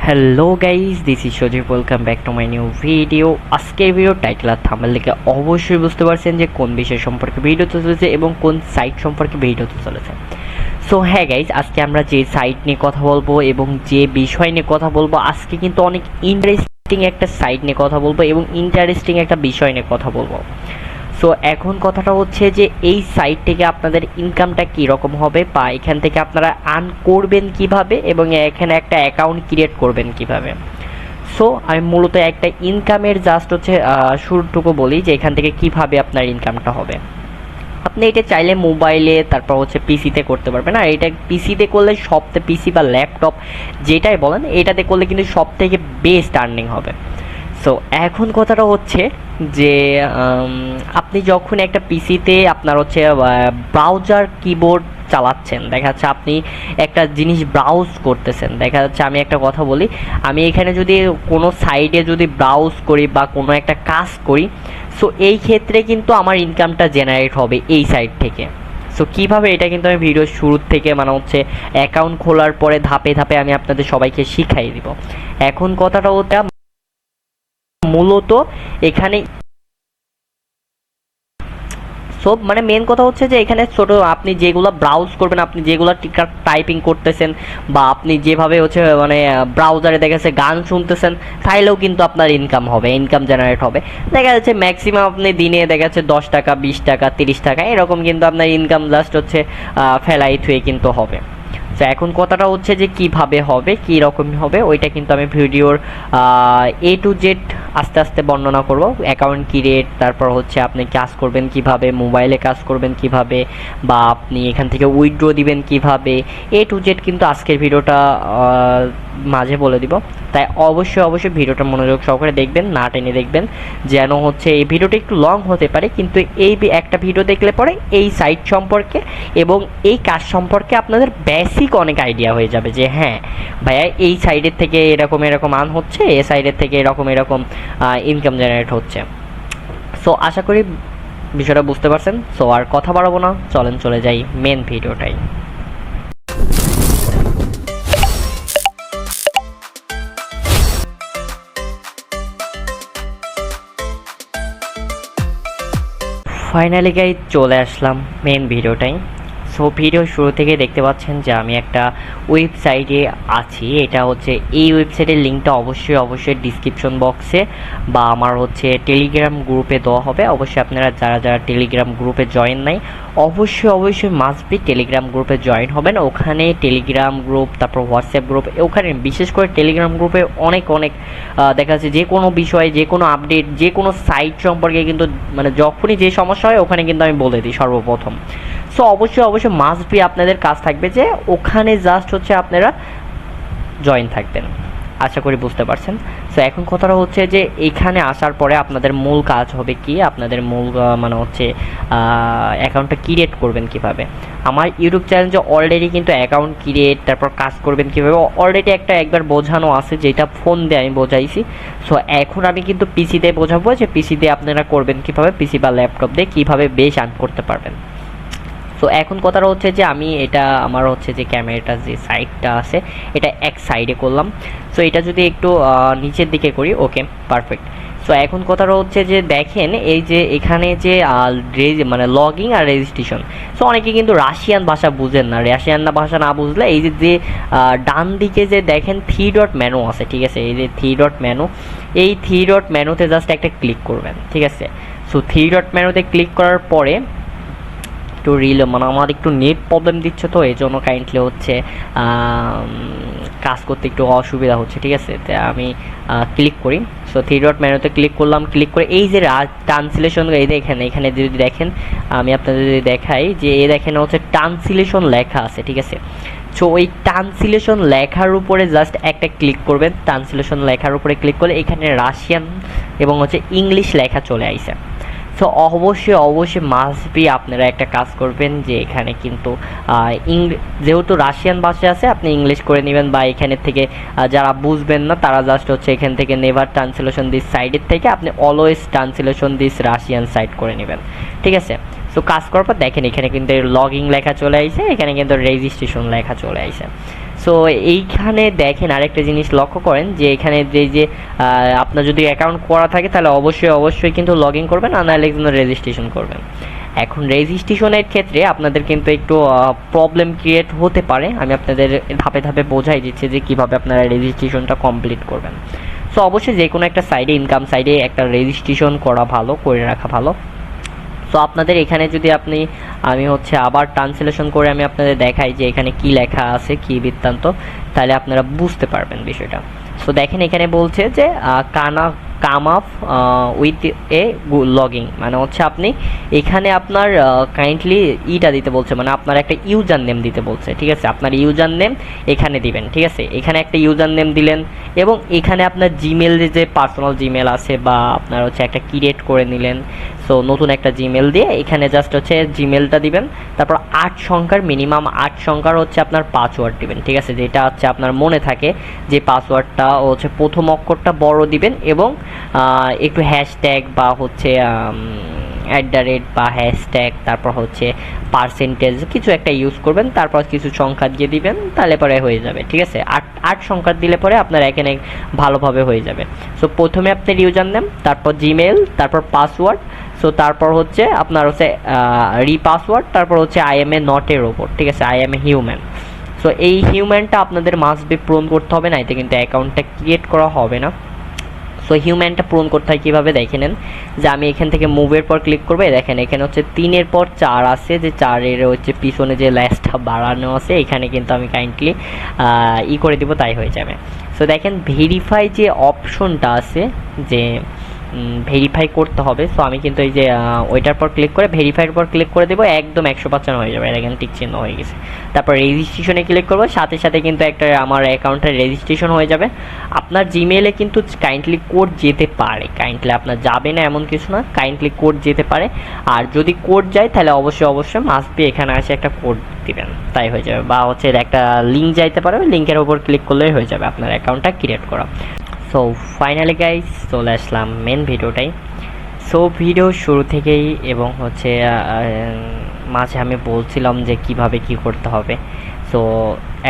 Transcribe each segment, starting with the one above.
Hello guys, this is Sajib. Welcome back to my new video. আজকের video title আর thumbnail দেখে অবশ্যই বুঝতে পারছেন যে কোন বিষয় সম্পর্কে ভিডিও তো চলেছে এবং কোন সাইট সম্পর্কে ভিডিও তো চলেছে। সো হ্যাঁ গাইজ, আজকে আমরা যে সাইট নিয়ে কথা বলবো এবং যে বিষয় নিয়ে কথা বলবো, আজকে কিন্তু অনেক ইন্টারেস্টিং একটা সাইট নিয়ে কথা বলবো এবং ইন্টারেস্টিং একটা বিষয় নিয়ে কথা বলবো। সো এখন কথাটা হচ্ছে যে এই সাইট থেকে আপনাদের ইনকামটা কীরকম হবে বা এখান থেকে আপনারা আর্ন করবেন কিভাবে এবং এখানে একটা অ্যাকাউন্ট ক্রিয়েট করবেন কিভাবে। সো আমি মূলত একটা ইনকামের জাস্ট হচ্ছে শুরুটুকু বলি যে এখান থেকে কিভাবে আপনার ইনকামটা হবে। আপনি এটা চাইলে মোবাইলে তারপর হচ্ছে পিসিতে করতে পারবেন। আর এটা পিসিতে করলে সবথেকে, পিসি বা ল্যাপটপ যেটাই বলেন, এটাতে করলে কিন্তু সব থেকে বেস্ট আর্নিং হবে। সো এখন কথাটা হচ্ছে যে আপনি যখন একটা পিসিতে আপনার হচ্ছে ব্রাউজার কিবোর্ড চালাচ্ছেন, দেখা যাচ্ছে আপনি একটা জিনিস ব্রাউজ করতেছেন, দেখা যাচ্ছে আমি একটা কথা বলি, আমি এখানে যদি কোনো সাইটে যদি ব্রাউজ করি বা কোনো একটা কাজ করি, সো এই ক্ষেত্রে কিন্তু আমার ইনকামটা জেনারেট হবে এই সাইট থেকে। সো কীভাবে, এটা কিন্তু আমি ভিডিওর শুরুর থেকে মানে হচ্ছে অ্যাকাউন্ট খোলার পরে ধাপে ধাপে আমি আপনাদের সবাইকে শিখাই দিব। এখন কথাটা হচ্ছে মূলত এখানে সব মানে মেন কথা হচ্ছে যে এখানে ছোট আপনি যেগুলো ব্রাউজ করবেন, আপনি যেগুলো টিকার টাইপিং করতেছেন বা আপনি যেভাবে হচ্ছে মানে ব্রাউজারে দেখা যাচ্ছে গান শুনতেছেন, তাইলেও কিন্তু আপনার ইনকাম হবে, ইনকাম জেনারেট হবে। দেখা যাচ্ছে ম্যাক্সিমাম আপনি দিনে দেখা যাচ্ছে 10 টাকা, 20 টাকা, 30 টাকা এরকম কিন্তু আপনার ইনকাম জাস্ট হচ্ছে ফেলাই থুয়ে কিন্তু হবে। তো এখন কথাটা হচ্ছে যে কিভাবে হবে, কী রকম হবে, ওইটা কিন্তু আমি ভিডিওর A to Z আস্তে আস্তে বর্ণনা করব। অ্যাকাউন্ট ক্রিয়েট, তারপর হচ্ছে আপনি কাজ করবেন কিভাবে, মোবাইলে কাজ করবেন কিভাবে, বা আপনি এখান থেকে উইথড্র দিবেন কিভাবে, A to Z কিন্তু আজকের ভিডিওটা মাঝে বলে দিব। তাই অবশ্যই ভিডিওটা মনোযোগ সহকারে দেখবেন, না টেনে দেখবেন, যেন হচ্ছে এই ভিডিওটা একটু লং হতে পারে, কিন্তু এই একটা ভিডিও দেখলে পরে এই সাইট সম্পর্কে এবং এই কাজ সম্পর্কে আপনাদের বেসিক অনেক আইডিয়া হয়ে যাবে যে হ্যাঁ ভাইয়া, এই সাইডের থেকে এরকম এরকম আর্ন হচ্ছে, এই সাইডের থেকে এরকম এরকম ইনকাম জেনারেট হচ্ছে। সো আশা করি বিষয়টা বুঝতে পারছেন। সো আর কথা বাড়াবো না, চলেন চলে যাই মেন ভিডিওটাই। ফাইনালি গাইজ চলে আসলাম মেন ভিডিওটাই। সো ভিডিও শুরু থেকে দেখতে পাচ্ছেন যে আমি একটা ওয়েবসাইটে আছি। এটা হচ্ছে এই ওয়েবসাইটের লিঙ্কটা অবশ্যই ডিসক্রিপশন বক্সে বা আমার হচ্ছে টেলিগ্রাম গ্রুপে দেওয়া হবে। অবশ্যই আপনারা যারা টেলিগ্রাম গ্রুপে জয়েন নাই, অবশ্যই মাস্ট বি টেলিগ্রাম গ্রুপে জয়েন হবেন। ওখানে টেলিগ্রাম গ্রুপ, তারপর হোয়াটসঅ্যাপ গ্রুপ, ওখানে বিশেষ করে টেলিগ্রাম গ্রুপে অনেক দেখা যাচ্ছে যে কোনো বিষয়ে, যে কোনো আপডেট, যে কোনো সাইট সম্পর্কে কিন্তু মানে যখনই যে সমস্যা হয় ওখানে কিন্তু আমি বলে দিই সর্বপ্রথম। সো অবশ্যই মাস্ট বি আপনাদের কাজ থাকবে যে ওখানে জাস্ট হচ্ছে আপনারা জয়েন থাকবেন। আশা করি বুঝতে পারছেন। সো এখন কথাটা হচ্ছে যে এখানে আসার পরে আপনাদের মূল কাজ হবে কি, আপনাদের মূল মানে হচ্ছে অ্যাকাউন্টটা ক্রিয়েট করবেন কিভাবে। আমার ইউটিউব চ্যানেলে অলরেডি কিন্তু অ্যাকাউন্ট ক্রিয়েট, তারপর কাজ করবেন কীভাবে অলরেডি একবার বোঝানো আছে, যেটা ফোন দিয়ে আমি বোঝাইছি। সো এখন আমি কিন্তু পিসিতে বোঝাবো যে পিসি দিয়ে আপনারা করবেন কীভাবে, পিসি বা ল্যাপটপ দিয়ে কীভাবে বেশ আর্ন করতে পারবেন। সো এখন কথাটা হচ্ছে যে আমি এটা আমার হচ্ছে যে ক্যামেরাটা যে সাইডটা আছে এটা এক সাইডে করলাম। সো এটা যদি একটু নিচের দিকে করি, ওকে পারফেক্ট। সো এখন কথাটা হচ্ছে যে দেখেন এই যে এখানে যে মানে লগইন আর রেজিস্ট্রেশন। সো অনেকে কিন্তু রাশিয়ান ভাষা বুঝেন না, রাশিয়ান ভাষা না বুঝলে এই যে ডান দিকে যে দেখেন 3 ডট মেনু আছে, ঠিক আছে, এই যে 3 ডট মেনু, এই 3 ডট মেনুতে জাস্ট একটা ক্লিক করবেন, ঠিক আছে। সো 3 ডট মেনুতে ক্লিক করার পরে একটু মানে আমার একটু নেট প্রবলেম দিচ্ছে, তো এই জন্য কাইন্ডলি হচ্ছে কাজ করতে একটু অসুবিধা হচ্ছে, ঠিক আছে। তো আমি ক্লিক করি। সো 3 ডট মেনুতে ক্লিক করলাম, ক্লিক করে এই যে ট্রান্সলেশন, এই দেখেন এখানে যদি দেখেন, আমি আপনাদের যদি দেখাই যে এই দেখেন হচ্ছে ট্রান্সলেশন লেখা আছে, ঠিক আছে। সো ওই ট্রান্সলেশন লেখার উপরে জাস্ট একটা ক্লিক করবেন। ট্রান্সলেশন লেখার উপরে ক্লিক করলে এখানে রাশিয়ান এবং হচ্ছে ইংলিশ লেখা চলে আসে। সো অবশ্যই মাস্ট বি আপনারা একটা কাজ করবেন যে এখানে কিন্তু যেহেতু রাশিয়ান ভাষা আছে, আপনি ইংলিশ করে নেবেন, বা এখানের থেকে যারা বুঝবেন না তারা জাস্ট হচ্ছে এখান থেকে নেভার ট্রান্সলেশন দিস সাইডের থেকে আপনি always translation this Russian side করে নেবেন, ঠিক আছে। সো কাজ করার পর দেখেন এখানে কিন্তু লগইন লেখা চলে আসে, এখানে কিন্তু রেজিস্ট্রেশন লেখা চলে আসে। সো এইখানে দেখেন আরেকটা জিনিস লক্ষ্য করেন যে এখানে যে আপনার যদি অ্যাকাউন্ট করা থাকে তাহলে অবশ্যই কিন্তু লগ ইন করবেন, আর নাহলে কিন্তু রেজিস্ট্রেশন করবেন। এখন রেজিস্ট্রেশনের ক্ষেত্রে আপনাদের কিন্তু একটু প্রবলেম ক্রিয়েট হতে পারে। আমি আপনাদের ধাপে ধাপে বোঝাই দিচ্ছি যে কীভাবে আপনারা রেজিস্ট্রেশনটা কমপ্লিট করবেন। সো অবশ্যই যে কোনো একটা সাইডে, ইনকাম সাইডে একটা রেজিস্ট্রেশন করা ভালো, করে রাখা ভালো। সো আপনাদের এখানে যদি আমি আবার ট্রান্সলেশন করে আমি আপনাদের দেখাই যে এখানে কি লেখা আছে, কি বৃত্তান্ত, তাহলে আপনারা বুঝতে পারবেন বিষয়টা। সো দেখেন এখানে বলছে যে come up with a logging, মানে আপনি এখানে আপনার কাইন্ডলি ইটা দিতে বলছে, মানে আপনার একটা ইউজার নেম দিতে বলছে, ঠিক আছে। আপনার ইউজার নেম এখানে দিবেন, ঠিক আছে। এখানে একটা ইউজার নেম দিলেন এবং এখানে আপনার জিমেল যে পার্সোনাল জিমেল আছে বা আপনার একটা ক্রিয়েট করে নিলেন। সো নতুন একটা জিমেল দিয়ে এখানে জাস্ট জিমেলটা দিবেন, তারপর 8 সংখ্যার মিনিমাম 8 সংখ্যার আপনার পাসওয়ার্ড দিবেন, ঠিক আছে। যেটা আপনার মনে থাকে যে পাসওয়ার্ডটা প্রথম অক্ষরটা বড় দিবেন এবং একটু হ্যাশট্যাগ বা @ বা হ্যাশট্যাগ, তারপর পার্সেন্টেজ কিছু একটা ইউজ করবেন, তারপর কিছু সংখ্যা দিয়ে দিবেন, তাহলে পরে হয়ে যাবে, ঠিক আছে। 8 সংখ্যা দিলে পরে আপনার এখানে ভালোভাবে হয়ে যাবে। সো প্রথমে আপনার ইউজার নেম, তারপর জিমেল, তারপর পাসওয়ার্ড, সো তারপর আপনার রিপাসওয়ার্ড, তারপর আই এম এ নট এর ওপর, ঠিক আছে, I M a human. So এই হিউম্যানটা আপনাদের মাস্ট বি পূরণ করতে হবে, না এতে কিন্তু অ্যাকাউন্টটা ক্রিয়েট করা হবে না। সো হিউম্যানটা পূরণ করতে হয় কীভাবে দেখে নেন, যে আমি এখান থেকে মুভের পর ক্লিক করবো, দেখেন এখানে 3-এর পর 4 আছে, যে 4-এর পিছনে যে ল্যাশটা বাড়ানো আছে এখানে কিন্তু আমি কাইন্ডলি করে দিব, তাই হয়ে যাবে। সো দেখেন ভেরিফাই যে অপশনটা আছে, যে ভেরিফাই করতে হবে। সো আমি কিন্তু এই যে ওইটার পর ক্লিক করে ভেরিফাইয়ের পর ক্লিক করে দেবো, একদম 100% হয়ে যাবে। এখানে টিক চিহ্ন হয়ে গেছে। তারপর রেজিস্ট্রেশনে ক্লিক করবো, সাথে সাথে কিন্তু একটা আমার অ্যাকাউন্টের রেজিস্ট্রেশন হয়ে যাবে। আপনার জিমেলে কিন্তু কাইন্ডলি কোড যেতে পারে, কাইন্ডলি আপনার যাবে না এমন কিছু না, কাইন্ডলি কোড যেতে পারে। আর যদি কোড যায় তাহলে অবশ্যই মাস্ট বি এখানে আসে একটা কোড দিবেন, তাই হয়ে যাবে। বা একটা লিঙ্ক যাইতে পারে, লিঙ্কের ওপর ক্লিক করলেই হয়ে যাবে আপনার অ্যাকাউন্টটা ক্রিয়েট করা। সো ফাইনালি গাইস চলে আসলাম মেন ভিডিওটাই। সো ভিডিও শুরু থেকেই এবং মাঝে আমি বলছিলাম যে কিভাবে কি করতে হবে। সো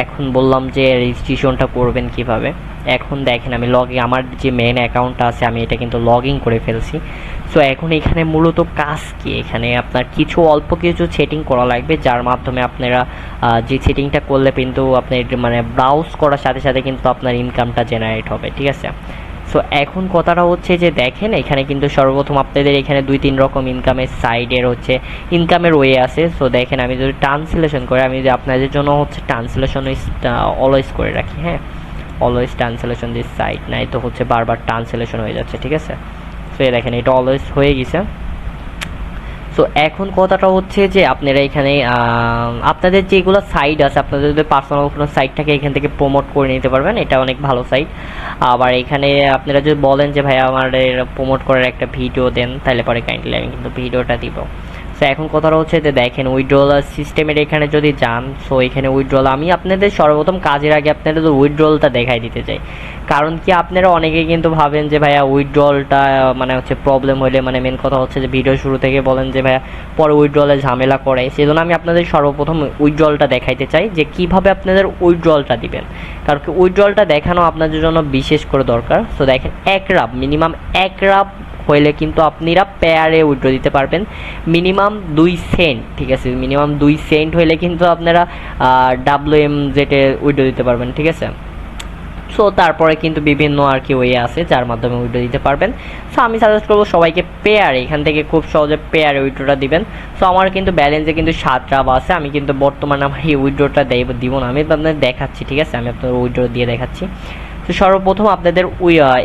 এখন বললাম যে রেজিস্ট্রেশনটা করবেন কিভাবে। এখন দেখেন আমি আমার যে মেন অ্যাকাউন্টটা আছে আমি এটা কিন্তু লগ ইন করে ফেলছি। সো এখন এখানে মূলত কাজ কি, এখানে আপনার অল্প কিছু সেটিং করা লাগবে, যার মাধ্যমে আপনারা যে সেটিংটা করলে কিন্তু আপনি মানে ব্রাউজ করার সাথে সাথে কিন্তু আপনার ইনকামটা জেনারেট হবে, ঠিক আছে। সো এখন কথাটা যে দেখেন এখানে কিন্তু সর্বপ্রথম আপনাদের এখানে 2-3 রকম ইনকামের সাইডের ইনকামের ওয়ে আছে। সো দেখেন আমি যদি ট্রান্সলেশন করে, আমি যদি আপনাদের জন্য ট্রান্সলেশন অলওয়েজ করে রাখি, হ্যাঁ, অলওয়েজ ট্রান্সলেশন দিস সাইট, নাই তো বারবার ট্রান্সলেশন হয়ে যাচ্ছে, ঠিক আছে। সো দেখেন এটা অলওয়েজ হয়ে গেছে। সো এখন কথাটা যে আপনারা এখানে আপনাদের যেগুলো সাইট আছে, আপনাদের যদি পার্সোনাল কোনো সাইট থাকে এখান থেকে প্রমোট করে নিতে পারবেন, এটা অনেক ভালো সাইট। আবার এখানে আপনারা যদি বলেন যে ভাই আমার প্রমোট করার একটা ভিডিও দেন, তাহলে পরে কাইন্ডলি আমি কিন্তু ভিডিওটা দিব। সো এখন কথাটা যে দেখেন উইথড্রল সিস্টেমের এখানে যদি যান, সো এখানে উইথড্রল আমি আপনাদের সর্বপ্রথম কাজের আগে আপনাদের উইথড্রলটা দেখাই দিতে চাই। কারণ কি আপনারা অনেকেই কিন্তু ভাবেন যে ভাইয়া উইথড্রলটা মানে প্রবলেম হলে, মানে মেন কথা যে ভিডিও শুরু থেকে বলেন যে ভাইয়া পরে উইথড্রলে ঝামেলা করে, সেজন্য আমি আপনাদের সর্বপ্রথম উইথড্রলটা দেখাইতে চাই যে কিভাবে আপনাদের উইথড্রলটা দিবেন। কারণ কি উইথড্রলটা দেখানো আপনাদের জন্য বিশেষ করে দরকার। সো দেখেন মিনিমাম 1 রাব হইলে কিন্তু আপনারা পেয়ারে উইথড্র দিতে পারবেন, মিনিমাম 2 সেন্ট, ঠিক আছে। মিনিমাম 2 সেন্ট হইলে কিন্তু আপনারা WMZ উইথড্র দিতে পারবেন, ঠিক আছে। সো তারপরে কিন্তু বিভিন্ন ওয়ে আছে যার মাধ্যমে উইথড্র দিতে পারবেন। সো আমি সাজেস্ট করবো সবাইকে পেয়ারে, এখান থেকে খুব সহজে পেয়ারে উইথড্রটা দিবেন। সো আমার কিন্তু ব্যালেন্সে কিন্তু 7 রাব আছে, আমি কিন্তু বর্তমানে আমার এই উইথড্রটা দিব না, আমি আপনাদের দেখাচ্ছি, ঠিক আছে। আমি আপনাদের উইথড্র দিয়ে দেখাচ্ছি। তো সর্বপ্রথম আপনাদের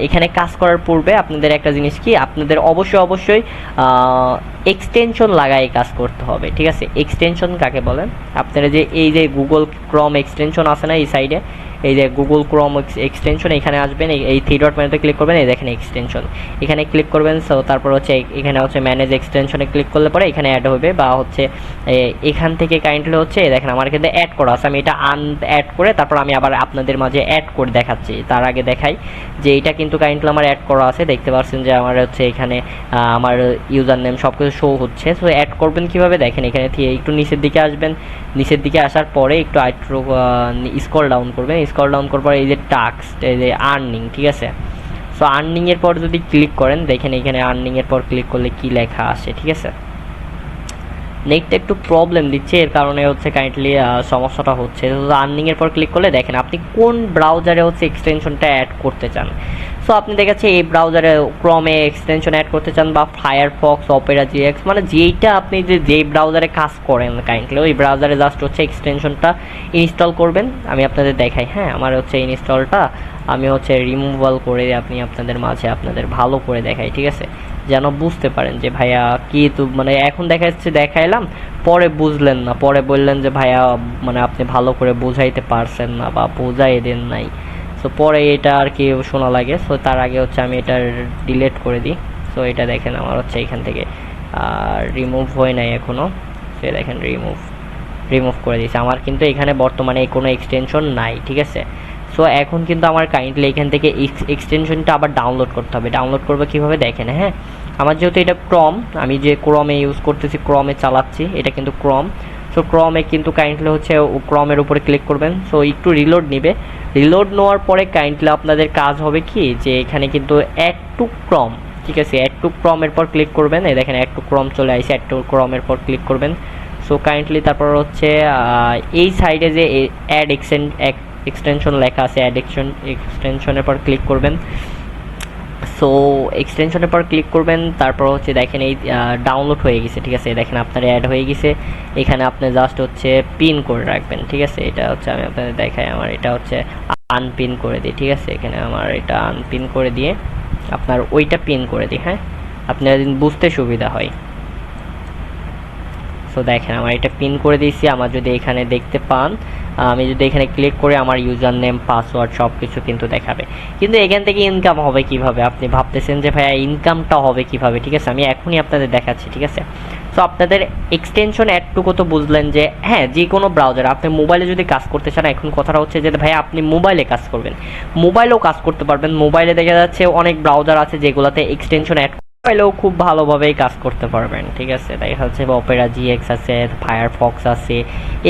এখানে কাজ করার পূর্বে আপনাদের একটা জিনিস কি, আপনাদের অবশ্যই এক্সটেনশন লাগাই কাজ করতে হবে, ঠিক আছে। এক্সটেনশন কাকে বলেন, আপনারা যে এই যে গুগল ক্রোম এক্সটেনশন আছে না এই সাইডে, এই যে গুগল ক্রোম এক্সটেনশন, এখানে আসবেন, এই থ্রি ডট মেনুতে ক্লিক করবেন, এই দেখেন এক্সটেনশন, এখানে ক্লিক করবেন। সো তারপর হচ্ছে এখানে হচ্ছে ম্যানেজ এক্সটেনশনে ক্লিক করলে পরে এখানে অ্যাড হবে, বা হচ্ছে এখান থেকে কাইন্ডলি হচ্ছে দেখেন আমার কিন্তু অ্যাড করা আছে, আমি এটা অ্যাড করে তারপর আমি আবার আপনাদের মাঝে অ্যাড করে দেখাচ্ছি। তার আগে দেখাই যে এটা কিন্তু কাইন্ডলি আমার অ্যাড করা আছে, দেখতে পাচ্ছেন যে আমার হচ্ছে এখানে আমার ইউজার নেম সব কিছু শো হচ্ছে। সো অ্যাড করবেন কীভাবে দেখেন, এখানে একটু নিচের দিকে আসবেন, নিচের দিকে আসার পরে একটু স্ক্রল ডাউন করবেন, স্ক্রল ডাউন করার পরে এই যে টাস্ক, এই যে আর্নিং, ঠিক আছে। সো আর্নিংয়ের পর যদি ক্লিক করেন দেখেন এখানে আর্নিংয়ের পর ক্লিক করলে কি লেখা আসে, ঠিক আছে। নেটটা একটু প্রবলেম দিচ্ছে, এর কারণে হচ্ছে কাইন্ডলি সমস্যাটা হচ্ছে। তো আর্নিংয়ের পর ক্লিক করলে দেখেন আপনি কোন ব্রাউজারে হচ্ছে এক্সটেনশনটা অ্যাড করতে চান। সো আপনি দেখাচ্ছে এই ব্রাউজারে ক্রমে এক্সটেনশন অ্যাড করতে চান, বা ফায়ারফক্স, অপেরা জিএক্স, মানে যেইটা আপনি যেই ব্রাউজারে কাজ করেন কাইন্ডলি ওই ব্রাউজারে জাস্ট হচ্ছে এক্সটেনশনটা ইনস্টল করবেন। আমি আপনাদের দেখাই, হ্যাঁ আমার হচ্ছে ইনস্টলটা আমি হচ্ছে রিমুভাল করে আপনি আপনাদের মাঝে আপনাদের ভালো করে দেখাই, ঠিক আছে, যেন বুঝতে পারেন যে ভাইয়া কি, তো মানে এখন দেখাইলাম পরে বুঝলেন না, পরে বললেন যে ভাইয়া মানে আপনি ভালো করে বোঝাইতে পারছেন না বা বোঝাই দেন নাই। সো পরে এটা আর কি শোনা লাগে। সো তার আগে হচ্ছে আমি এটা ডিলিট করে দিই। সো এটা দেখেন আমার হচ্ছে এখান থেকে রিমুভ হয় নাই এখনও। সো দেখেন রিমুভ করে দিয়েছে, আমার কিন্তু এখানে বর্তমানে কোনো এক্সটেনশন নাই, ঠিক আছে। সো এখন কিন্তু আমার কাইন্ডলি এখান থেকে এক্সটেনশনটা আবার ডাউনলোড করতে হবে। ডাউনলোড করবে কীভাবে দেখেন, হ্যাঁ আমার যেহেতু এটা ক্রম, আমি যে ক্রমে ইউজ করতেছি, ক্রমে চালাচ্ছি, এটা কিন্তু ক্রম। সো ক্রমে কিন্তু কাইন্ডলি হচ্ছে ক্রমের উপরে ক্লিক করবেন। সো একটু রিলোড নেবে, রিলোড নেওয়ার পরে কাইন্ডলি আপনাদের কাজ হবে কি যে এখানে কিন্তু অ্যাড টু ক্রম, ঠিক আছে, অ্যাড টু ক্রমের পর ক্লিক করবেন, এই দেখেন অ্যাড টু ক্রম চলে আসছে, অ্যাড টু ক্রমের পর ক্লিক করবেন। সো কাইন্ডলি তারপর হচ্ছে এই সাইডে যে অ্যাড এক্সটেনশন লেখা আছে, এক্সটেনশনের পর ক্লিক করবেন। সো এক্সটেনশনের পর ক্লিক করবেন, তারপর হচ্ছে দেখেন এই ডাউনলোড হয়ে গেছে, ঠিক আছে, দেখেন আপনার অ্যাড হয়ে গেছে। এখানে আপনি জাস্ট হচ্ছে পিন করে রাখবেন, ঠিক আছে, এটা হচ্ছে আমি আপনাদের দেখাই, আমার এটা হচ্ছে আনপিন করে দিই, ঠিক আছে, এখানে আমার এটা আনপিন করে দিয়ে আপনার ওইটা পিন করে দিই, হ্যাঁ আপনার বুঝতে সুবিধা হয়। সো দেখেন আমার এটা পিন করে দিয়েছি, আমার যদি এখানে দেখতে পান আমি যদি এখানে ক্লিক করে আমার ইউজার নেম পাসওয়ার্ড সব কিছু কিন্তু দেখাবে। কিন্তু এখান থেকে ইনকাম হবে কিভাবে, আপনি ভাবতেছেন যে ভাইয়া ইনকামটা হবে কিভাবে, ঠিক আছে, আমি এখনই আপনাদের দেখাচ্ছি, ঠিক আছে। সো আপনাদের এক্সটেনশন অ্যাডটুকু তো বুঝলেন যে হ্যাঁ যে কোনো ব্রাউজার আপনি মোবাইলে যদি কাজ করতে চান, এখন কথাটা হচ্ছে যে ভাইয়া আপনি মোবাইলে কাজ করবেন, মোবাইলেও কাজ করতে পারবেন। মোবাইলে দেখা যাচ্ছে অনেক ব্রাউজার আছে যেগুলোতে এক্সটেনশন অ্যাড পাইলেও খুব ভালোভাবেই কাজ করতে পারবেন, ঠিক আছে। দেখা যাচ্ছে অপেরা জিএক্স আছে, ফায়ারফক্স আছে,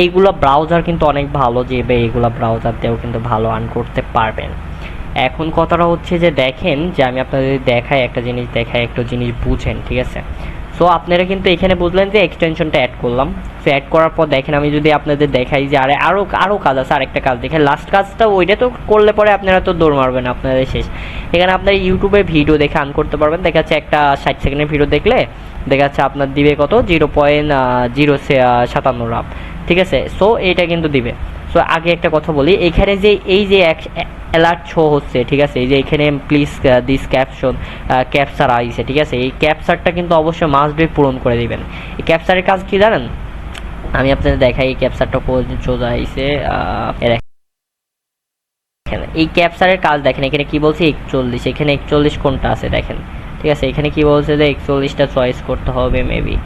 এইগুলো ব্রাউজার কিন্তু অনেক ভালো, যে এইগুলো ব্রাউজার দিয়েও কিন্তু ভালো আর্ন করতে পারবেন। এখন কথাটা হচ্ছে যে দেখেন যে আমি আপনাদের দেখাই একটা জিনিস, একটা জিনিস বুঝেন, ঠিক আছে। সো আপনারা কিন্তু এখানে বুঝলেন যে এক্সটেনশনটা অ্যাড করলাম। সো অ্যাড করার পর দেখেন আমি যদি আপনাদের দেখাই যে আরও কাজ আছে, আরেকটা কাজ দেখেন, লাস্ট কাজটা ওইটা তো করলে পরে আপনারা তো দৌড় মারবেন, আপনাদের শেষ। এখানে আপনার ইউটিউবে ভিডিও দেখে আর্ন করতে পারবেন। দেখা যাচ্ছে একটা 60 সেকেন্ডের ভিডিও দেখলে দেখা যাচ্ছে আপনার দিবে কত 0.057 রাপ, ঠিক আছে। সো এইটা কিন্তু দিবে। সো আগে একটা কথা বলি, এখানে যে এই যে অ্যালার্ট শো হচ্ছে, ঠিক আছে, এই যে এখানে প্লিজ দিস ক্যাপচার আইছে, ঠিক আছে, এই ক্যাপচারটা কিন্তু অবশ্যই মাস্ট বি পূরণ করে দিবেন। এই ক্যাপচারের কাজ কি জানেন, আমি আপনাদের দেখাই এই ক্যাপচারটা সোজা আইছে। এই ক্যাপচারের কাজ দেখেন, এখানে কি বলছে 41, এখানে 41 কোনটা আছে দেখেন, ঠিক আছে, এখানে কি বলছে যে 41টা চয়েস করতে হবে মেবি।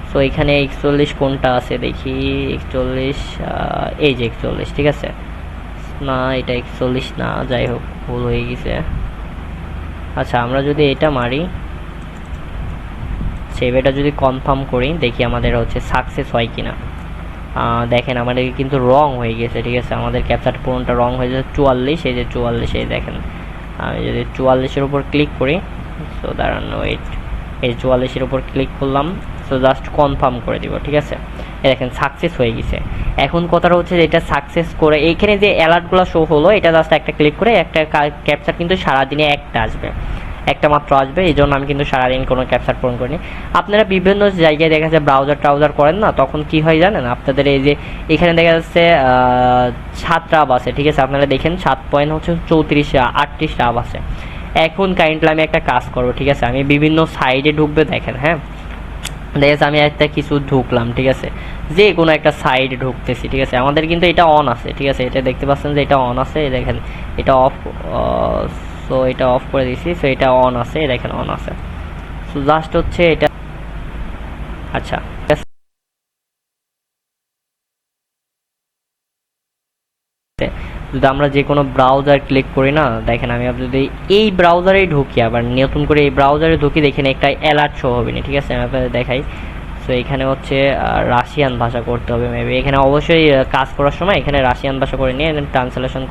সো এখানে 41 কোনটা আছে দেখি, 41 এই যে 41, ঠিক আছে, না এটা 41 না, যাই হোক ভুল হয়ে গেছে। আচ্ছা আমরা যদি এটা মারি, সেভটা যদি কনফার্ম করি, দেখি আমাদের হচ্ছে সাকসেস হয় কিনা। দেখেন আমাদের কিন্তু রং হয়ে গেছে, ঠিক আছে, আমাদের ক্যাপচার পুরোটা রং হয়ে যাচ্ছে 44, এই যে 44, এই দেখেন আমি যদি 44-এর উপর ক্লিক করি, সো দাঁড়ান ওয়েট, এই 44-এর উপর ক্লিক করলাম। সো জাস্ট কনফার্ম করে দিব, ঠিক আছে, এই দেখেন সাকসেস হয়ে গেছে। এখন কথাটা হচ্ছে যে এটা সাকসেস করে এইখানে যে অ্যালার্টগুলো শো হলো, এটা জাস্ট একটা ক্লিক করে একটা ক্যাপচার কিন্তু সারাদিনে একটা আসবে, একটা মাত্র আসবে, এই জন্য আমি কিন্তু সারাদিন কোনো ক্যাপচার পূরণ করিনি। আপনারা বিভিন্ন জায়গায় দেখা যাচ্ছে ব্রাউজার করেন না, তখন কি হয় জানেন, আপনাদের এই যে এখানে দেখা যাচ্ছে 7 রাব আছে, ঠিক আছে, আপনারা দেখেন 7.34 রাব আছে। এখন কাইন্ডলি আমি একটা কাজ করবো, ঠিক আছে, আমি বিভিন্ন সাইডে ঢুকবে, দেখেন, হ্যাঁ দেখা যাচ্ছে আমি একটা কিছু ঢুকলাম, ঠিক আছে, যে কোনো একটা সাইডে ঢুকতেছি, ঠিক আছে। আমাদের কিন্তু এটা অন আছে, ঠিক আছে, এটা দেখতে পাচ্ছেন যে এটা অন আছে, দেখেন এটা অফ, সো এটা অফ করে দিছি, সো এটা অন আছে, দেখেন অন আছে। সো জাস্ট হচ্ছে এটা, আচ্ছা যদি আমরা যে কোনো ব্রাউজার ক্লিক করি না, দেখেন আমি যদি এই ব্রাউজারেই ঢুকি, আবার নতুন করে এই ব্রাউজারে ঢুকি, দেখেন একটা অ্যালার্ট শো হবে না, ঠিক আছে। আমি আপনাদের দেখাই। সো এখানে হচ্ছে রাশিয়ান ভাষা করতে হবে মেবি, এখানে অবশ্যই কাজ করার সময় এখানে রাশিয়ান ভাষা করে নিয়ে ট্রান্সলেশন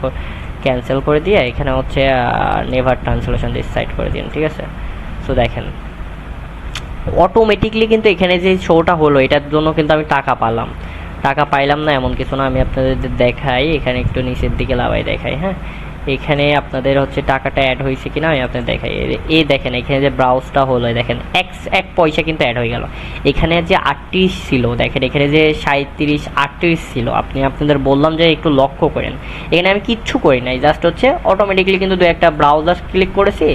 ক্যান্সেল করে দিয়ে এখানে হচ্ছে নেভার ট্রান্সলেশন দিস সাইড করে দিন, ঠিক আছে। সো দেখেন অটোমেটিকলি কিন্তু এখানে যে শোটা হলো এটার জন্য কিন্তু আমি টাকা পাইলাম না এমন কিছু না। আমি আপনাদের দেখাই, এখানে একটু নিচের দিকে লাভাই দেখাই, হ্যাঁ, এখানে আপনাদের হচ্ছে টাকাটা অ্যাড হয়েছে কিনা আমি আপনাদের দেখাই। এই দেখেন এখানে যে ব্রাউজটা হলো, দেখেন এক পয়সা কিন্তু অ্যাড হয়ে গেল। এখানে যে 38 ছিল, দেখেন এখানে যে 37 38 ছিল। আপনাদের বললাম যে একটু লক্ষ্য করেন, এখানে আমি কিচ্ছু করি নাই, জাস্ট হচ্ছে অটোমেটিকলি কিন্তু দু একটা ব্রাউজার ক্লিক করেছি,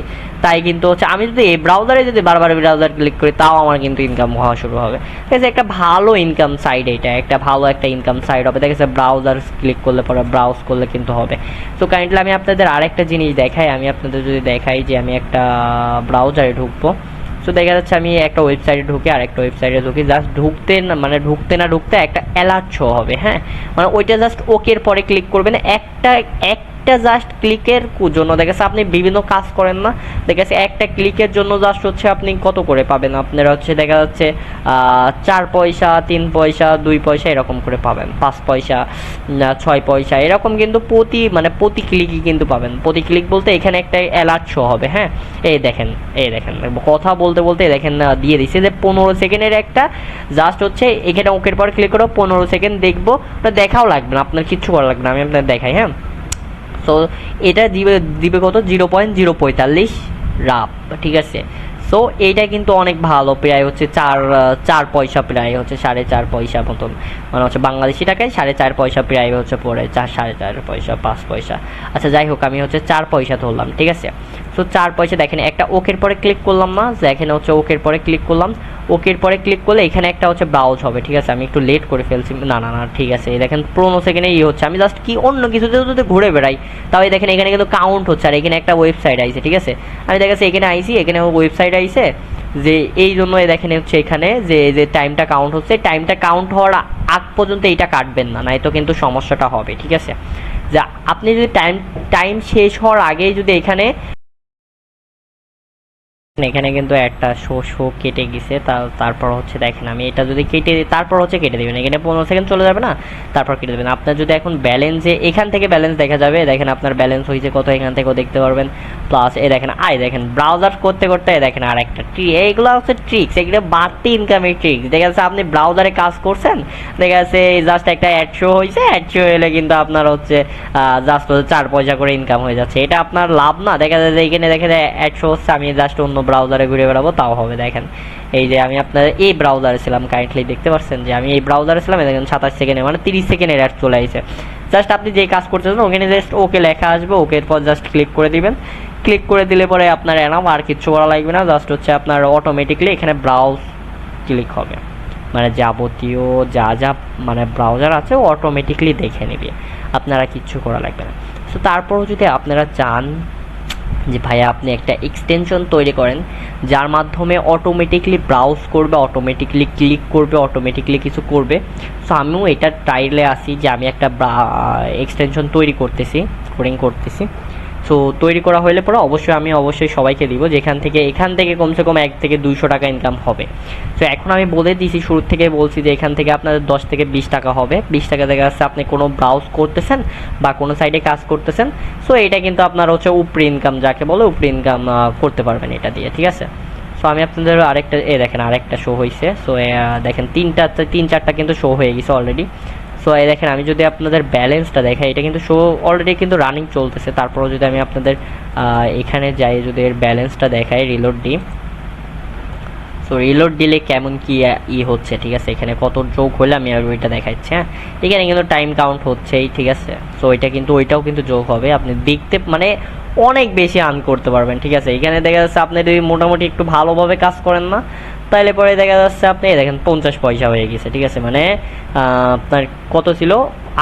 তাই কিন্তু হচ্ছে আমি যদি এই ব্রাউজারে যদি বারবার ব্রাউজার ক্লিক করি তাও আমার কিন্তু ইনকাম হওয়া শুরু হবে, ঠিক আছে। একটা ভালো ইনকাম সাইড, এটা একটা ভালো একটা ইনকাম সাইড হবে, ঠিক আছে। ব্রাউজার ক্লিক করলে পরে ব্রাউজ করলে কিন্তু হবে। সো কাইন্ডলি আমি আপনাদের আরেকটা জিনিস দেখাই, আমি আপনাদের যদি দেখাই যে আমি একটা ব্রাউজারে ঢুকবো, সো দেখা যাচ্ছে আমি একটা ওয়েবসাইটে ঢুকে আরেকটা ওয়েবসাইটে ঢুকি, জাস্ট ঢুকতে না ঢুকতে একটা অ্যালার্ট শো হবে, হ্যাঁ, মানে ওইটা জাস্ট ওকের পরে ক্লিক করবেন। একটা জাস্ট ক্লিকের জন্য দেখা যাচ্ছে আপনি বিভিন্ন কাজ করেন না, দেখা যাচ্ছে একটা ক্লিকের জন্য জাস্ট হচ্ছে আপনি কত করে পাবেন, আপনারা হচ্ছে দেখা যাচ্ছে 4 পয়সা 3 পয়সা 2 পয়সা এরকম করে পাবেন, 5 পয়সা 6 পয়সা এরকম কিন্তু প্রতি ক্লিকই কিন্তু পাবেন। প্রতি ক্লিক বলতে এখানে একটা অ্যালার্ট শো হবে, হ্যাঁ, এই দেখেন কথা বলতে দেখেন দিয়ে দিচ্ছে যে 15 সেকেন্ডের একটা, জাস্ট হচ্ছে এখানে ওকের পর ক্লিক করো, 15 সেকেন্ড দেখবো, ওটা দেখাও লাগবে না, আপনার কিচ্ছু করা লাগবে না, আমি আপনাদের দেখাই, হ্যাঁ। সো এটা দিবে কত 0.045 রাপ, ঠিক আছে। সো এইটা কিন্তু অনেক ভালো, প্রায় হচ্ছে 4 পয়সা, প্রায় হচ্ছে 4.5 পয়সা মতন, মানে হচ্ছে বাংলাদেশি টাকায় 4.5 পয়সা প্রায় হচ্ছে পড়ে, 4.5 পয়সা 5 পয়সা, আচ্ছা যাই হোক আমি হচ্ছে 4 পয়সা ধরলাম, ঠিক আছে। সো 4 পয়সা দেখেন একটা ওকের পরে ক্লিক করলাম না, দেখেন হচ্ছে ওকের পরে ক্লিক করলাম, ওকের পরে ক্লিক করলে এখানে একটা হচ্ছে ব্রাউজ হবে, ঠিক আছে। আমি একটু লেট করে ফেলছি, না ঠিক আছে, এই দেখেন 15 সেকেন্ডে হচ্ছে, আমি জাস্ট কি অন্য কিছুতে যদি ঘুরে বেড়াই তাও দেখেন এখানে কিন্তু কাউন্ট হচ্ছে, আর এখানে একটা ওয়েবসাইট আইছে, ঠিক আছে। আমি দেখা যাচ্ছে এখানে আইছি, এখানে ওয়েবসাইট আইছে, যে এই জন্য দেখেন হচ্ছে এখানে যে টাইমটা কাউন্ট হচ্ছে, টাইমটা কাউন্ট হওয়ার আগ পর্যন্ত এইটা কাটবেন না, নয়তো কিন্তু সমস্যাটা হবে, ঠিক আছে। যে আপনি যদি টাইম শেষ হওয়ার আগেই যদি এখানে কিন্তু একটা শো কেটে গেছে, তারপর হচ্ছে দেখেন আমি এটা যদি কেটে দিই তারপর হচ্ছে কেটে দেবেন, এখানে 15 সেকেন্ড চলে যাবে না, তারপর কেটে দেবেন। আপনার যদি এখন ব্যালেন্সে এখান থেকে ব্যালেন্স দেখা যাবে, দেখেন আপনার ব্যালেন্স হয়েছে কত, এখান থেকেও দেখতে পারবেন। প্লাস দেখেন ব্রাউজার করতে দেখেন আর একটা এইগুলো হচ্ছে ট্রিক্স, এগুলো বাড়তি ইনকামের ট্রিক্স। দেখা যাচ্ছে আপনি ব্রাউজারে কাজ করছেন, দেখা যাচ্ছে জাস্ট একটা অ্যাড শো হয়েছে, অ্যাড শো হলে কিন্তু আপনার হচ্ছে জাস্ট 4 পয়সা করে ইনকাম হয়ে যাচ্ছে, এটা আপনার লাভ না। দেখা যায় যে এখানে দেখেন অ্যাড শো হচ্ছে, আমি জাস্ট অন্য ব্রাউজারে ঘুরে বেড়াবো তাও হবে। দেখেন এই যে আমি আপনার এই ব্রাউজারে ছিলাম, কাইন্ডলি দেখতে পাচ্ছেন যে আমি এই ব্রাউজারে ছিলাম, দেখেন 27 সেকেন্ডে মানে 30 সেকেন্ডের অ্যাড চলে আসছে। জাস্ট আপনি যে কাজ করতেছেন ওখানে জাস্ট ওকে লেখা আসবে, ওকের পর জাস্ট ক্লিক করে দিবেন, ক্লিক করে দিলে পরে আপনার এনাম, আর কিচ্ছু করা লাগবে না, জাস্ট হচ্ছে আপনার অটোমেটিকলি এখানে ব্রাউজ ক্লিক হবে, মানে যাবতীয় যা মানে ব্রাউজার আছে ও অটোমেটিকলি দেখে নেবে, আপনারা কিচ্ছু করা লাগবে না। সো তারপরও যদি আপনারা চান যে ভাইয়া আপনি একটা এক্সটেনশন তৈরি করেন যার মাধ্যমে অটোমেটিকলি ব্রাউজ করবে, অটোমেটিকলি ক্লিক করবে, অটোমেটিকলি কিছু করবে, সো আমিও এটা ট্রাইলে আসি যে আমি একটা এক্সটেনশন তৈরি করতেছি। সো তৈরি করা হলে পরে অবশ্যই সবাইকে দিব, এখান থেকে কমসে কম 1 থেকে 200 টাকা ইনকাম হবে। সো এখন আমি বলে দিয়েছি, শুরু থেকে বলছি যে এখান থেকে আপনাদের 10 থেকে 20 টাকা হবে। 20 টাকা দেখা যাচ্ছে আপনি কোনো ব্রাউজ করতেছেন বা কোনো সাইডে কাজ করতেছেন, সো এটা কিন্তু আপনার হচ্ছে উপরি ইনকাম, যাকে বলে উপরি ইনকাম করতে পারবেন এটা দিয়ে, ঠিক আছে। সো আমি আপনাদের দেখেন আরেকটা শো হয়েছে। সো দেখেন 3-4টা কিন্তু শো হয়ে গেছে অলরেডি। সো দেখেন আমি যদি আপনাদের ব্যালেন্সটা দেখাই, এটা কিন্তু শো অলরেডি কিন্তু রানিং চলতেছে। তারপরেও যদি আমি আপনাদের এখানে যাই, যদি এর ব্যালেন্সটা দেখাই, রিলোড দিই, সো রিলোড দিলে কেমন কি হচ্ছে, ঠিক আছে, এখানে কত যোগ হলে আমি আর ওইটা দেখাচ্ছি। হ্যাঁ, এখানে কিন্তু টাইম কাউন্ট হচ্ছেই, ঠিক আছে। সো ওইটাও কিন্তু যোগ হবে, আপনি দেখতে মানে অনেক বেশি আর্ন করতে পারবেন, ঠিক আছে। এখানে দেখা যাচ্ছে আপনি যদি মোটামুটি একটু ভালোভাবে কাজ করেন না, তাহলে পরে দেখা যাচ্ছে আপনি দেখেন 50 পয়সা হয়ে গেছে, ঠিক আছে। মানে আপনার কত ছিল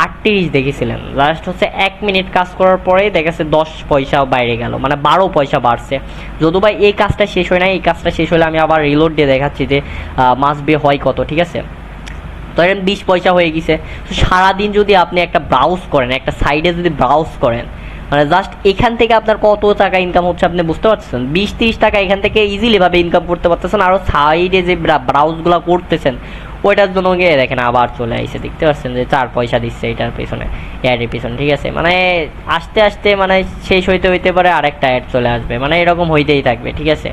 38 দেখেছিলেন, লাস্ট হচ্ছে 1 মিনিট কাজ করার পরেই দেখা যাচ্ছে 10 পয়সা বাইরে গেল, মানে 12 পয়সা বাড়ছে। যদিও ভাই এই কাজটা শেষ হয় না, এই কাজটা শেষ হলে আমি আবার রিলোড দিয়ে দেখাচ্ছি যে মাস বে হয় কত, ঠিক আছে। ধরেন 20 পয়সা হয়ে গেছে। তো সারাদিন যদি আপনি একটা ব্রাউজ করেন, একটা সাইডে যদি ব্রাউজ করেন, মানে জাস্ট এখান থেকে আপনার কত টাকা ইনকাম হচ্ছে আপনি বুঝতে পারছেন। 20-30 টাকা এখান থেকে ইজিলি ভাবে ইনকাম করতে পারতেছেন। আরও সাইডে যে ব্রাউজগুলো করতেছেন ওইটার জন্য গিয়ে দেখেন আবার চলে আসছে, দেখতে পাচ্ছেন যে 4 পয়সা দিচ্ছে এটার পেছনে, অ্যাডের পেছনে, ঠিক আছে। মানে আস্তে আস্তে মানে শেষ হইতে হইতে পারে আরেকটা অ্যাড চলে আসবে, মানে এরকম হইতেই থাকবে, ঠিক আছে।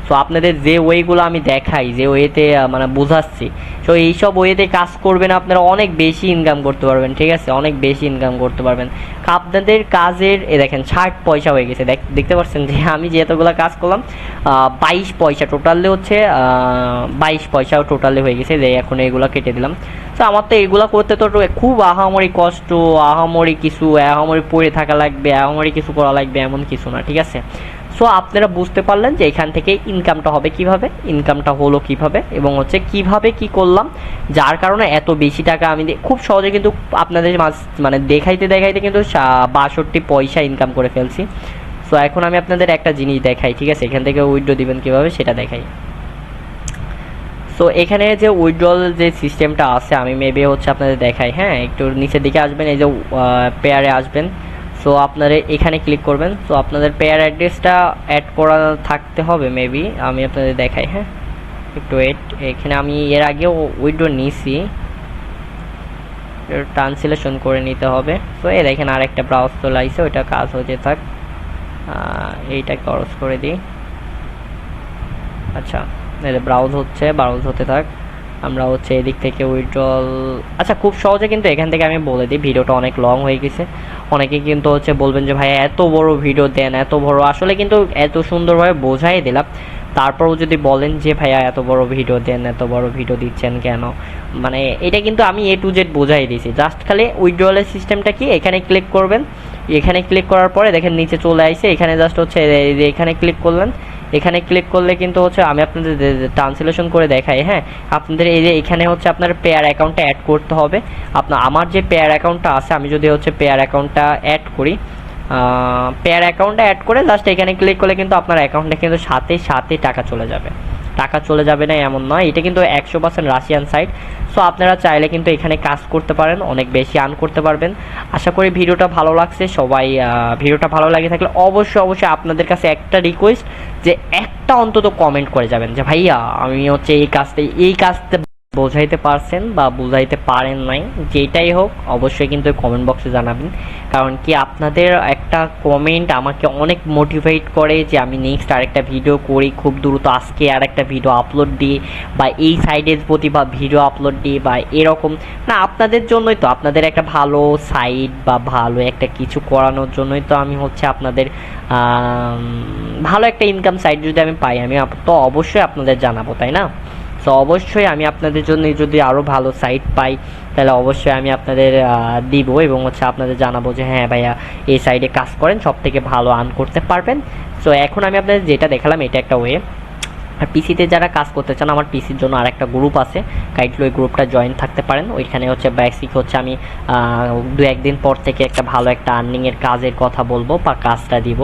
সো আপনাদের যে ওয়েগুলো আমি দেখাই, যে ওয়েতে মানে বোঝাচ্ছি, সো এইসব ওয়েতে কাজ করবেন আপনারা অনেক বেশি ইনকাম করতে পারবেন, ঠিক আছে, অনেক বেশি ইনকাম করতে পারবেন। আপনাদের কাজের দেখেন 60 পয়সা হয়ে গেছে, দেখতে পাচ্ছেন যে আমি যে এতগুলো কাজ করলাম 22 পয়সা টোটালি হচ্ছে, 22 পয়সাও টোটালি হয়ে গেছে, যে এখন এগুলো কেটে দিলাম। তো আমার তো এগুলো করতে তো খুব আহামরি কষ্ট, আহামরি কিছু, আহামরি পড়ে থাকা লাগবে, আহামরি কিছু করা লাগবে এমন কিছু না, ঠিক আছে। সো আপনারা বুঝতে পারলেন যে এখান থেকে ইনকামটা হবে কিভাবে, ইনকামটা হলো কিভাবে, এবং হচ্ছে কিভাবে কি করলাম, যার কারণে এত বেশি টাকা আমি খুব সহজে কিন্তু আপনাদের মানে দেখাইতে দেখাইতে কিন্তু 62 পয়সা ইনকাম করে ফেলছি। সো এখন আমি আপনাদের একটা জিনিস দেখাই, ঠিক আছে, এখান থেকে উইথড্র দিবেন কিভাবে সেটা দেখাই। সো এখানে যে উইথড্রল যে সিস্টেমটা আছে আমি মেবি হচ্ছে আপনাদের দেখাই, হ্যাঁ, একটু নিচের দিকে আসবেন, এই যে পেয়ারে আসবেন। সো আপনারা এখানে ক্লিক করবেন। সো আপনাদের পেয়ার অ্যাড্রেসটা অ্যাড করা থাকতে হবে মেবি, আমি আপনাদের দেখাই, হ্যাঁ, একটু ওয়েট। এখানে আমি এর আগেও উইথড্র নিছি, ট্রান্সলেশন করে নিতে হবে। সো এই দেখেন আরেকটা ব্রাউজ চলে আসছে, ওইটা কাজ হতে থাক, এইটা ক্রস করে দিই। আচ্ছা, ব্রাউজ হচ্ছে, ব্রাউজ হতে থাক, আমরা হচ্ছে এদিক থেকে উইথড্রল। আচ্ছা, খুব সহজে কিন্তু এখান থেকে আমি বলে দিই, ভিডিওটা অনেক লং হয়ে গেছে। অনেকে কিন্তু হচ্ছে বলবেন যে ভাই এত বড় ভিডিও দেন, এত বড়, আসলে কিন্তু এত সুন্দরভাবে বোঝাই দিলাম। তারপরেও যদি বলেন যে ভাইয়া এত বড় ভিডিও দেন, এত বড় ভিডিও দিচ্ছেন কেন, মানে এটা কিন্তু আমি A to Z বোঝাই দিয়েছি। জাস্ট খালি উইথড্রলের সিস্টেমটা কি, এখানে ক্লিক করবেন, এখানে ক্লিক করার পরে দেখেন নিচে চলে আসছে, এখানে জাস্ট হচ্ছে এখানে ক্লিক করলেন, এখানে ক্লিক করলে কিন্তু হচ্ছে আমি আপনাদের ট্রান্সলেশন করে দেখাই, হ্যাঁ, আপনাদের এই যে এখানে হচ্ছে আপনার পেয়ার অ্যাকাউন্টটা অ্যাড করতে হবে। আমার যে পেয়ার অ্যাকাউন্টটা আছে, আমি যদি হচ্ছে পেয়ার অ্যাকাউন্টটা অ্যাড করি, পেয়ার অ্যাকাউন্টটা অ্যাড করে জাস্ট এখানে ক্লিক করলে কিন্তু আপনার অ্যাকাউন্টে কিন্তু সাথে সাথে টাকা চলে যাবে। টাকা চলে যাবে না এমন নয়, এটা কিন্তু 100% রাশিয়ান সাইট। সো আপনারা চাইলে কিন্তু এখানে কাজ করতে পারেন, অনেক বেশি আর্ন করতে পারবেন। আশা করি ভিডিওটা ভালো লাগছে। সবাই ভিডিওটা ভালো লাগে থাকলে অবশ্যই আপনাদের কাছে একটা রিকোয়েস্ট, যে একটা অন্তত কমেন্ট করে যাবেন যে ভাইয়া আমি হচ্ছে এই কাজটা বোঝাইতে পারছেন বা বুঝাইতে পারেন নাই, যেটাই হোক অবশ্যই কিন্তু কমেন্ট বক্সে জানাবেন। কারণ কি আপনাদের একটা কমেন্ট আমাকে অনেক মোটিভেট করে যে আমি নেক্সট আরেকটা ভিডিও করি খুব দ্রুত, আজকে আরেকটা ভিডিও আপলোড দিই, বা এই সাইডের প্রতি বা ভিডিও আপলোড দিই, বা এরকম না, আপনাদের জন্যই তো, আপনাদের একটা ভালো সাইট বা ভালো একটা কিছু করানোর জন্যই তো আমি হচ্ছে আপনাদের ভালো একটা ইনকাম সাইট যদি আমি পাই, আমি তো অবশ্যই আপনাদের জানাবো, তাই না? সো অবশ্যই আমি আপনাদের জন্য যদি আরও ভালো সাইট পাই তাহলে অবশ্যই আমি আপনাদের দিব, এবং হচ্ছে আপনাদের জানাবো যে হ্যাঁ ভাইয়া এই সাইডে কাজ করেন, সব থেকে ভালো আর্ন করতে পারবেন। সো এখন আমি আপনাদের যেটা দেখালাম এটা একটা ওয়ে। আর পিসিতে যারা কাজ করতে চান, আমার পিসির জন্য আর একটা গ্রুপ আছে, কাইন্ডলি ওই গ্রুপটা জয়েন থাকতে পারেন। ওইখানে হচ্ছে বেসিক হচ্ছে আমি 2-1 দিন পর থেকে একটা ভালো একটা আর্নিংয়ের কাজের কথা বলবো বা কাজটা দিব,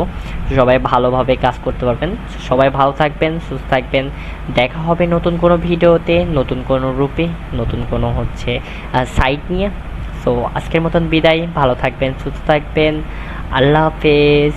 সবাই ভালোভাবে কাজ করতে পারবেন। সবাই ভালো থাকবেন, সুস্থ থাকবেন, দেখা হবে নতুন কোনো ভিডিওতে, নতুন কোনো রূপে, নতুন কোনো হচ্ছে সাইট নিয়ে। সো আজকের মতন বিদায়, ভালো থাকবেন, সুস্থ থাকবেন, আল্লাহ হাফেজ।